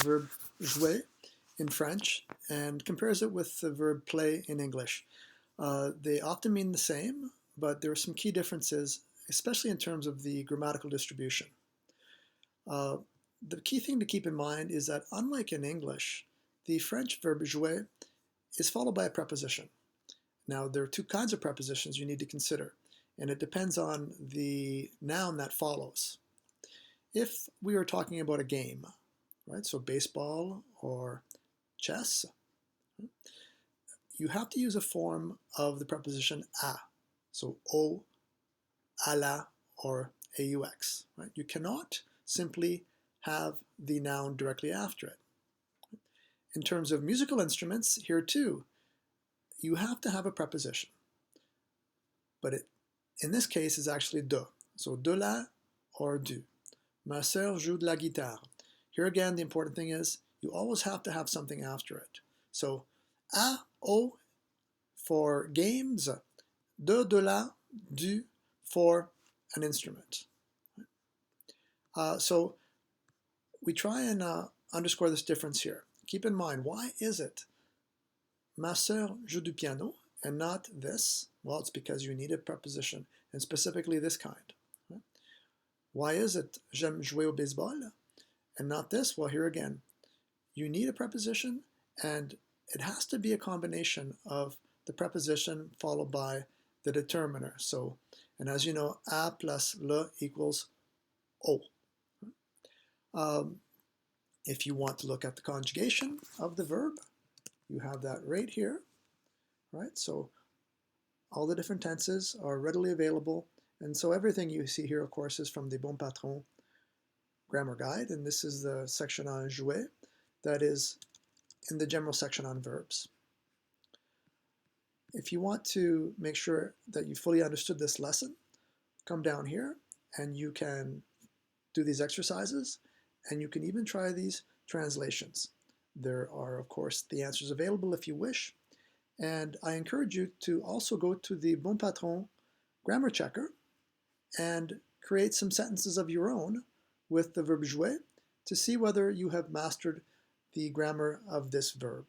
verb jouer in French and compares it with the verb play in English. They often mean the same, but there are some key differences, especially in terms of the grammatical distribution. The key thing to keep in mind is that unlike in English, the French verb jouer is followed by a preposition. Now, there are two kinds of prepositions you need to consider, and it depends on the noun that follows. If we are talking about a game, right, so baseball or chess, you have to use a form of the preposition a, so au, à la, or aux, right? You cannot simply have the noun directly after it. In terms of musical instruments, here too, you have to have a preposition. But in this case, is actually de. So de la or du. Ma sœur joue de la guitare. Here again, the important thing is you always have to have something after it. So a, au for games, de la, du for an instrument. So we try and underscore this difference here. Keep in mind, why is it ma sœur joue du piano and not this? Well, it's because you need a preposition, and specifically this kind. Why is it j'aime jouer au baseball and not this? Well, here again, you need a preposition, and it has to be a combination of the preposition followed by the determiner. So, and as you know, a plus le equals o. If you want to look at the conjugation of the verb, you have that right here, right? So all the different tenses are readily available. And so everything you see here, of course, is from the Bon Patron grammar guide. And this is the section on jouer that is in the general section on verbs. If you want to make sure that you fully understood this lesson, come down here and you can do these exercises, and you can even try these translations. There are, of course, the answers available if you wish. And I encourage you to also go to the Bon Patron grammar checker and create some sentences of your own with the verb jouer to see whether you have mastered the grammar of this verb.